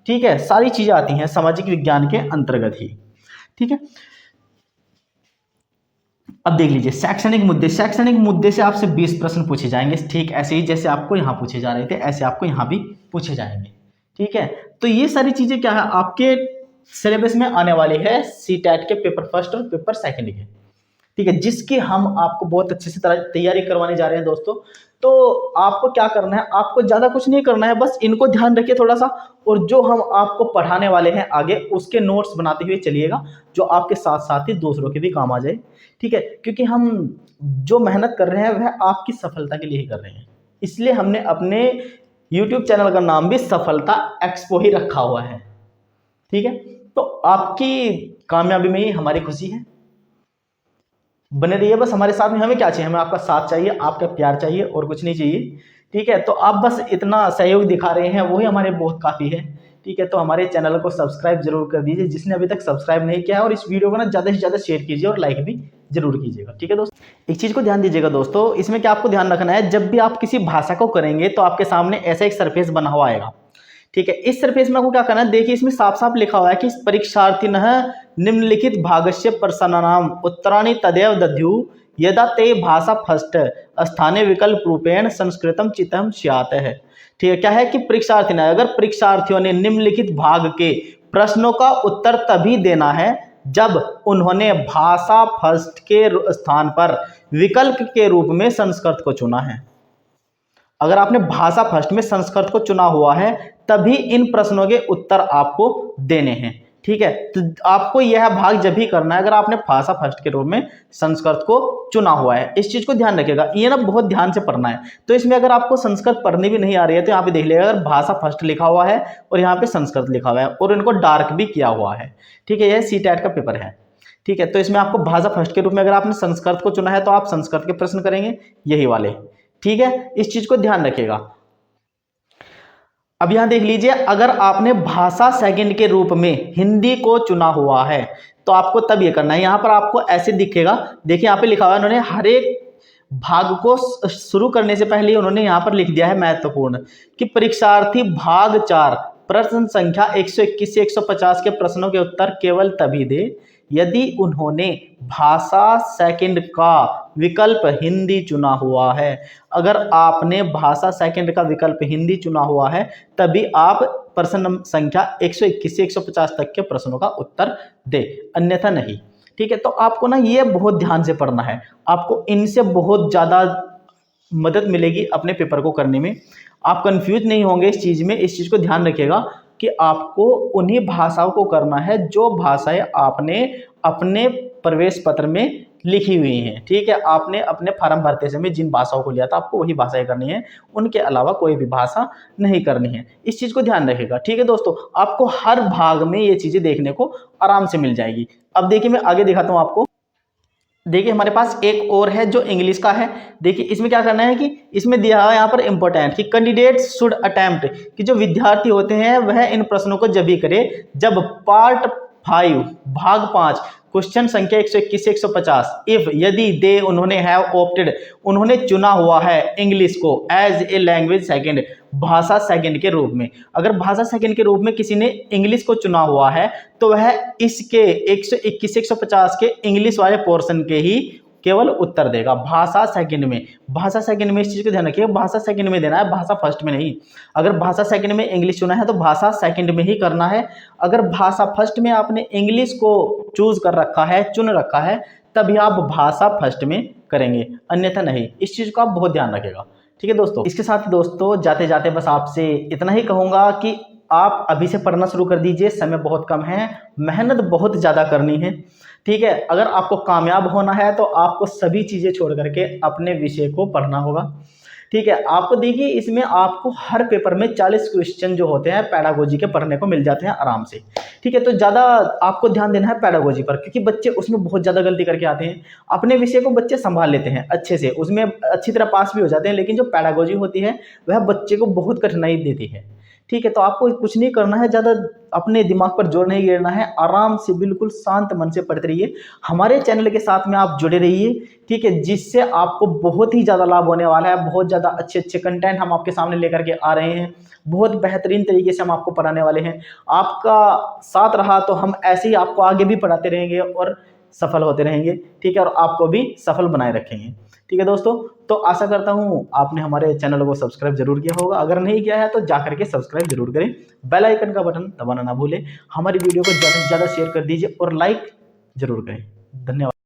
ठीक है, सारी चीजें आती हैं सामाजिक विज्ञान के अंतर्गत ही। ठीक है, अब देख लीजिए शैक्षणिक मुद्दे से आपसे 20 प्रश्न पूछे जाएंगे। ठीक ऐसे ही जैसे आपको यहाँ पूछे जा रहे थे, ऐसे आपको यहाँ भी पूछे जाएंगे। ठीक है, तो ये सारी चीजें क्या है आपके सिलेबस में आने वाली है सीटेट के पेपर फर्स्ट और पेपर सेकंड के। ठीक है, जिसकी हम आपको बहुत अच्छे से तैयारी करवाने जा रहे हैं दोस्तों। तो आपको क्या करना है, आपको ज्यादा कुछ नहीं करना है, बस इनको ध्यान रखिए थोड़ा सा, और जो हम आपको पढ़ाने वाले हैं आगे उसके नोट्स बनाते हुए चलिएगा, जो आपके साथ साथ ही दूसरों के भी काम आ जाए। ठीक है, क्योंकि हम जो मेहनत कर रहे हैं वह आपकी सफलता के लिए ही कर रहे हैं, इसलिए हमने अपने YouTube चैनल का नाम भी सफलता एक्सपो ही रखा हुआ है। ठीक है, तो आपकी कामयाबी में ही हमारी खुशी है। बने रहिए बस हमारे साथ में। हमें क्या चाहिए? हमें आपका साथ चाहिए, आपका प्यार चाहिए, और कुछ नहीं चाहिए। ठीक है, तो आप बस इतना सहयोग दिखा रहे हैं वही हमारे बहुत काफी है। ठीक है, तो हमारे चैनल को सब्सक्राइब जरूर कर दीजिए जिसने अभी तक सब्सक्राइब नहीं किया है, और इस वीडियो को ना ज्यादा से ज्यादा शेयर कीजिए और लाइक भी जरूर कीजिएगा। ठीक है दोस्तों, एक चीज को ध्यान दीजिएगा दोस्तों, इसमें क्या आपको ध्यान रखना है, जब भी आप किसी भाषा को करेंगे तो आपके सामने ऐसा एक सरफेस बना हुआ आएगा। ठीक है, इस सरफेस में आपको क्या करना है, देखिए इसमें साफ साफ लिखा हुआ है कि परीक्षार्थिनः निम्नलिखित भागस्य प्रश्नानाम उत्तराणि तदेव दद्युः यदा ते भाषा फस्ट स्थानीय विकल्प रूपेण संस्कृतम चितम स्यात् है। ठीक है, क्या है कि परीक्षार्थी ने, अगर परीक्षार्थियों ने निम्नलिखित भाग के प्रश्नों का उत्तर तभी देना है जब उन्होंने भाषा फर्स्ट के स्थान पर विकल्प के रूप में संस्कृत को चुना है। अगर आपने भाषा फर्स्ट में संस्कृत को चुना हुआ है तभी इन प्रश्नों के उत्तर आपको देने हैं। ठीक है, तो आपको यह भाग जब भी करना है अगर आपने भाषा फर्स्ट के रूप में संस्कृत को चुना हुआ है। इस चीज को ध्यान रखिएगा, ये ना बहुत ध्यान से पढ़ना है। तो इसमें अगर आपको संस्कृत पढ़नी भी नहीं आ रही है तो यहाँ पे देख लीजिएगा, अगर भाषा फर्स्ट लिखा हुआ है और यहाँ पे संस्कृत लिखा हुआ है और इनको डार्क भी किया हुआ है, ठीक है, यह सीटेट का पेपर है। ठीक है, तो इसमें आपको भाषा फर्स्ट के रूप में अगर आपने संस्कृत को चुना है तो आप संस्कृत के प्रश्न करेंगे, यही वाले। ठीक है, इस चीज को ध्यान रखिएगा। अब यहां देख लीजिए, अगर आपने भाषा सेकंड के रूप में हिंदी को चुना हुआ है तो आपको तब ये करना है। यहां पर आपको ऐसे दिखेगा, देखिए यहां पे लिखा हुआ है, उन्होंने हर एक भाग को शुरू करने से पहले उन्होंने यहां पर लिख दिया है महत्वपूर्ण कि परीक्षार्थी भाग 4 प्रश्न संख्या 121 से 150 के प्रश्नों के उत्तर केवल तभी दे यदि उन्होंने भाषा सेकंड का विकल्प हिंदी चुना हुआ है। अगर आपने भाषा सेकंड का विकल्प हिंदी चुना हुआ है तभी आप प्रश्न संख्या 121 से 150 तक के प्रश्नों का उत्तर दे, अन्यथा नहीं। ठीक है, तो आपको ना ये बहुत ध्यान से पढ़ना है, आपको इनसे बहुत ज़्यादा मदद मिलेगी अपने पेपर को करने में। आप कंफ्यूज नहीं होंगे इस चीज़ में, इस चीज़ को ध्यान रखिएगा कि आपको उन्हीं भाषाओं को करना है जो भाषाएं आपने अपने प्रवेश पत्र में लिखी हुई हैं। ठीक है, आपने अपने फॉर्म भरते समय जिन भाषाओं को लिया था आपको वही भाषाएं करनी है, उनके अलावा कोई भी भाषा नहीं करनी है। इस चीज़ को ध्यान रखिएगा। ठीक है दोस्तों, आपको हर भाग में ये चीज़ें देखने को आराम से मिल जाएगी। अब देखिए मैं आगे दिखाता हूँ आपको। देखिए हमारे पास एक और है जो इंग्लिश का है। देखिए इसमें क्या करना है कि इसमें दिया है यहाँ पर इंपॉर्टेंट कि कैंडिडेट्स शुड अटेम्प्ट, कि जो विद्यार्थी होते हैं वह इन प्रश्नों को जब भी करे जब पार्ट 5 भाग 5 क्वेश्चन संख्या 121 से 150 इफ यदि दे उन्होंने हैव ऑप्टेड, उन्होंने चुना हुआ है इंग्लिश को एज ए लैंग्वेज सेकंड, भाषा सेकंड के रूप में। अगर भाषा सेकंड के रूप में किसी ने इंग्लिश को चुना हुआ है तो वह इसके 121 से 150 के इंग्लिश वाले पोर्शन के ही केवल उत्तर देगा भाषा सेकंड में। भाषा सेकंड में इस चीज को ध्यान रखिए, भाषा सेकंड में देना है, भाषा फर्स्ट में नहीं। अगर भाषा सेकंड में इंग्लिश चुना है तो भाषा सेकंड में ही करना है। अगर भाषा फर्स्ट में आपने इंग्लिश को चूज कर रखा है, चुन रखा है, तभी आप भाषा फर्स्ट में करेंगे, अन्यथा नहीं। इस चीज को आप बहुत ध्यान रखिएगा। ठीक है दोस्तों, इसके साथ ही दोस्तों जाते जाते बस आपसे इतना ही कहूंगा कि आप अभी से पढ़ना शुरू कर दीजिए, समय बहुत कम है, मेहनत बहुत ज़्यादा करनी है। ठीक है, अगर आपको कामयाब होना है तो आपको सभी चीज़ें छोड़ करके अपने विषय को पढ़ना होगा। ठीक है, आपको देखिए इसमें आपको हर पेपर में 40 क्वेश्चन जो होते हैं पेडागोजी के पढ़ने को मिल जाते हैं आराम से। ठीक है, तो ज़्यादा आपको ध्यान देना है पेडागोजी पर, क्योंकि बच्चे उसमें बहुत ज़्यादा गलती करके आते हैं। अपने विषय को बच्चे संभाल लेते हैं अच्छे से, उसमें अच्छी तरह पास भी हो जाते हैं, लेकिन जो पेडागोजी होती है वह बच्चे को बहुत कठिनाई देती है। ठीक है, तो आपको कुछ नहीं करना है, ज़्यादा अपने दिमाग पर जोर नहीं गिरना है, आराम से बिल्कुल शांत मन से पढ़ते रहिए। हमारे चैनल के साथ में आप जुड़े रहिए, ठीक है, जिससे आपको बहुत ही ज़्यादा लाभ होने वाला है। बहुत ज़्यादा अच्छे अच्छे कंटेंट हम आपके सामने लेकर के आ रहे हैं, बहुत बेहतरीन तरीके से हम आपको पढ़ाने वाले हैं। आपका साथ रहा तो हम ऐसे ही आपको आगे भी पढ़ाते रहेंगे और सफल होते रहेंगे। ठीक है, और आपको भी सफल बनाए रखेंगे। ठीक है दोस्तों, तो आशा करता हूँ आपने हमारे चैनल को सब्सक्राइब जरूर किया होगा। अगर नहीं किया है तो जाकर के सब्सक्राइब जरूर करें, बेल आइकन का बटन दबाना ना भूलें। हमारी वीडियो को ज़्यादा से ज़्यादा शेयर कर दीजिए और लाइक जरूर करें। धन्यवाद।